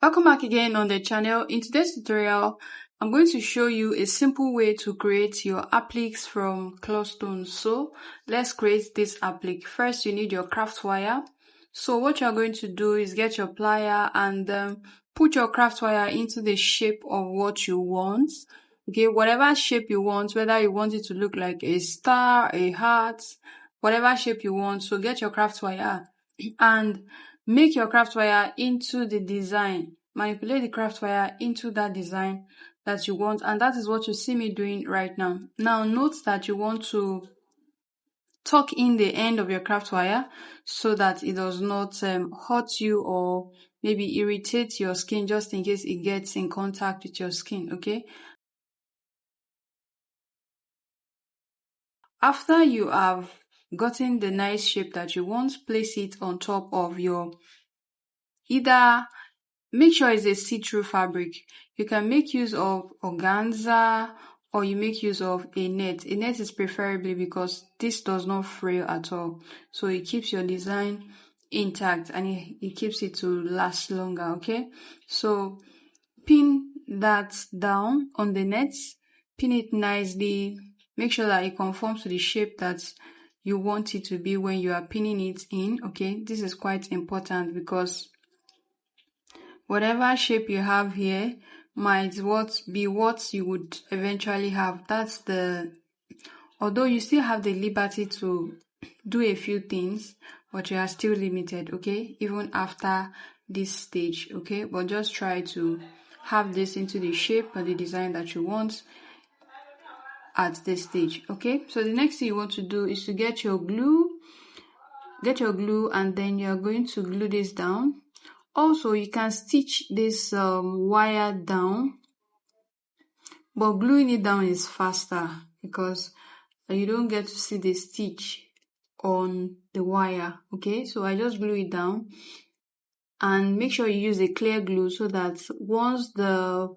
Welcome back again on the channel. In today's tutorial, I'm going to show you a simple way to create your appliques from cloth stones. So let's create this applique. First, you need your craft wire. So what you're going to do is get your plier and put your craft wire into the shape of what you want. Okay, whatever shape you want, whether you want it to look like a star, a heart, whatever shape you want. So get your craft wire and make your craft wire into the design. Manipulate the craft wire into that design that you want, and that is what you see me doing right now. Now note that you want to tuck in the end of your craft wire so that it does not hurt you or maybe irritate your skin, just in case it gets in contact with your skin. Okay, after you have gotten the nice shape that you want, place it on top of your make sure it's a see-through fabric. You can make use of organza or you make use of a net. A net is preferably because this does not frail at all. So it keeps your design intact and it keeps it to last longer, okay? So pin that down on the net, pin it nicely. Make sure that it conforms to the shape that you want it to be when you are pinning it in, okay? This is quite important because whatever shape you have here might be what you would eventually have. Although you still have the liberty to do a few things, but you are still limited, okay? Even after this stage, okay? But just try to have this into the shape or the design that you want at this stage, okay? So the next thing you want to do is to get your glue, and then you're going to glue this down. Also, you can stitch this wire down, but gluing it down is faster because you don't get to see the stitch on the wire, okay? So I just glue it down, and make sure you use a clear glue so that once the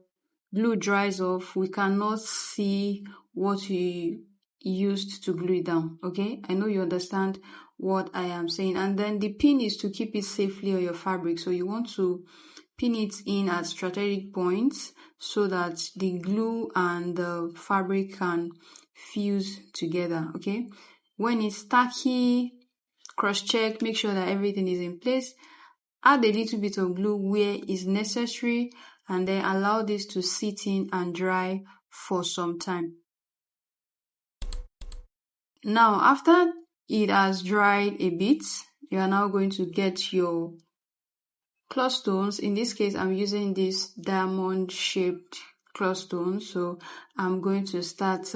glue dries off, we cannot see what you used to glue it down, okay? I know you understand what I am saying. And then the pin is to keep it safely on your fabric, so you want to pin it in at strategic points so that the glue and the fabric can fuse together, okay? When it's tacky, cross-check, make sure that everything is in place. Add a little bit of glue where is necessary, and then allow this to sit in and dry for some time. Now, after it has dried a bit, you are now going to get your cloth stones. In this case, I'm using this diamond shaped cloth stone, so I'm going to start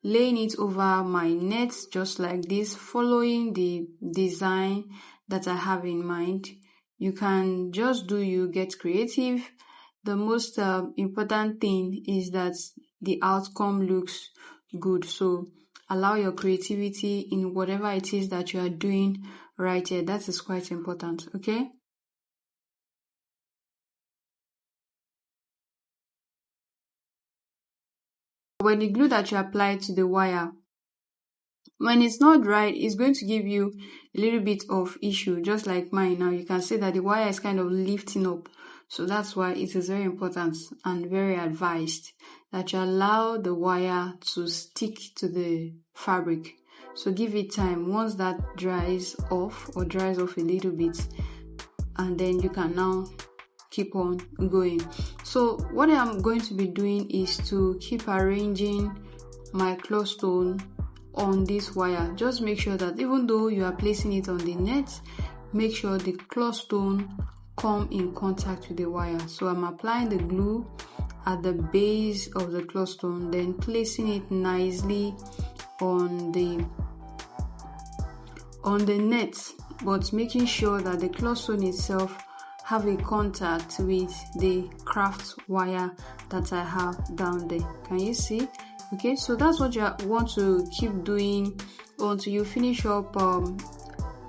laying it over my net just like this, following the design that I have in mind. You can just get creative. The most important thing is that the outcome looks good. So allow your creativity in whatever it is that you are doing right here. That is quite important, okay? When the glue that you apply to the wire, when it's not dried, it's going to give you a little bit of issue, just like mine. Now you can see that the wire is kind of lifting up. So that's why it is very important and very advised that you allow the wire to stick to the fabric. So give it time. Once that dries off a little bit, and then you can now keep on going. So what I'm going to be doing is to keep arranging my cloth stone on this wire. Just make sure that even though you are placing it on the net, make sure the cloth stone come in contact with the wire. So I'm applying the glue at the base of the cloth stone, then placing it nicely on the net, but making sure that the cloth stone itself have a contact with the craft wire that I have down there. Can you see? Okay, so that's what you want to keep doing until you finish up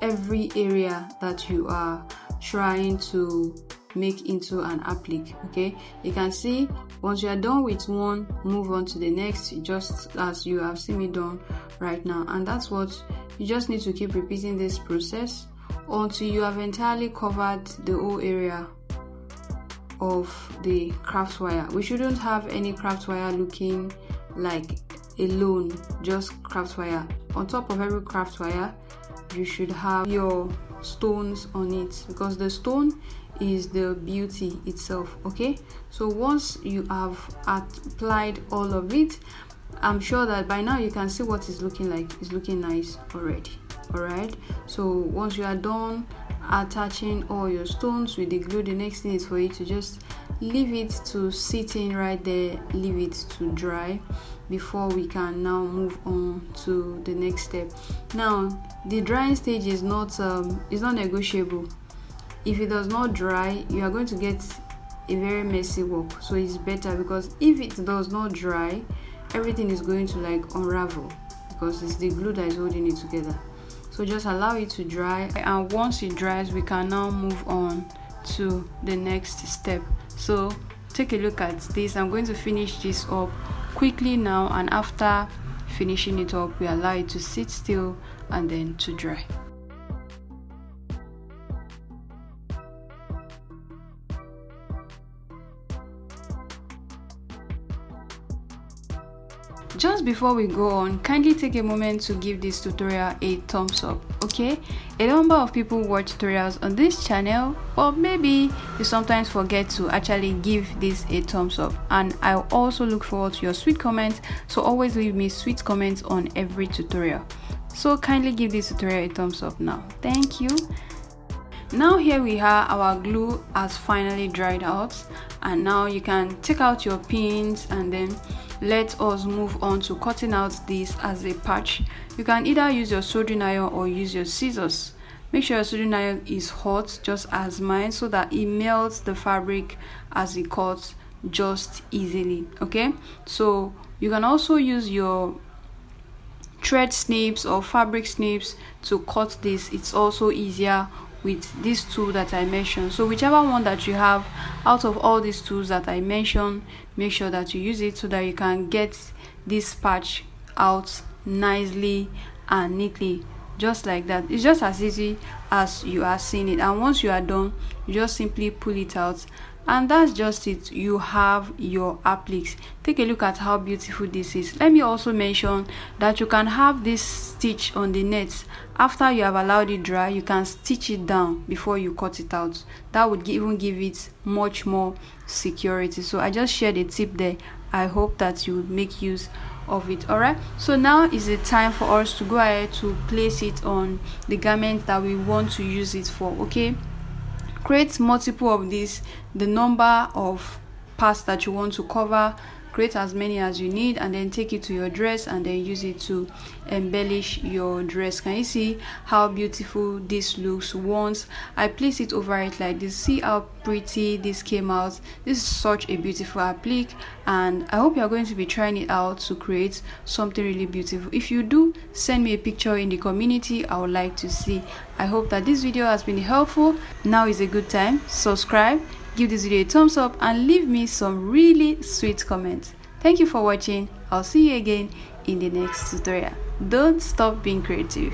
every area that you are trying to make into an applique. Okay, you can see once you are done with one, move on to the next, just as you have seen me done right now. And that's what you just need to keep repeating this process until you have entirely covered the whole area of the craft wire. We shouldn't have any craft wire looking like alone, just craft wire. On top of every craft wire, you should have your stones on it, because the stone is the beauty itself. Okay, so once you have applied all of it, I'm sure that by now you can see what it's looking like. It's looking nice already. All right, so once you are done attaching all your stones with the glue, the next thing is for you to just leave it to sit in right there, leave it to dry before we can now move on to the next step. Now the drying stage is not negotiable. If it does not dry, you are going to get a very messy work. So it's better, because if it does not dry, everything is going to like unravel, because it's the glue that is holding it together. So just allow it to dry, and once it dries, we can now move on to the next step. So take a look at this. I'm going to finish this up quickly now, and after finishing it up, we allow it to sit still and then to dry. Just before we go on, kindly take a moment to give this tutorial a thumbs up. Okay, a number of people watch tutorials on this channel, but maybe you sometimes forget to actually give this a thumbs up, and I also look forward to your sweet comments, so always leave me sweet comments on every tutorial. So kindly give this tutorial a thumbs up now. Thank you. Now here we are, our glue has finally dried out, and now you can take out your pins, and then let us move on to cutting out this as a patch. You can either use your soldering iron or use your scissors. Make sure your soldering iron is hot, just as mine, so that it melts the fabric as it cuts just easily. Okay, so you can also use your thread snips or fabric snips to cut this. It's also easier with this tool that I mentioned. So whichever one that you have out of all these tools that I mentioned, make sure that you use it so that you can get this patch out nicely and neatly, just like that. It's just as easy as you are seeing it, and once you are done, you just simply pull it out, and that's just it. You have your appliques. Take a look at how beautiful this is. Let me also mention that you can have this stitch on the net. After you have allowed it dry, you can stitch it down before you cut it out. That would even give it much more security. So I just shared a tip there. I hope that you would make use of it. All right, so now is the time for us to go ahead to place it on the garment that we want to use it for. Okay, create multiple of these, the number of parts that you want to cover. Create as many as you need, and then take it to your dress and then use it to embellish your dress. Can you see how beautiful this looks once I place it over it like this? See how pretty this came out. This is such a beautiful applique, and I hope you are going to be trying it out to create something really beautiful. If you do, send me a picture in the community. I would like to see. I hope that this video has been helpful. Now is a good time. Subscribe, give this video a thumbs up, and leave me some really sweet comments. Thank you for watching. I'll see you again in the next tutorial. Don't stop being creative.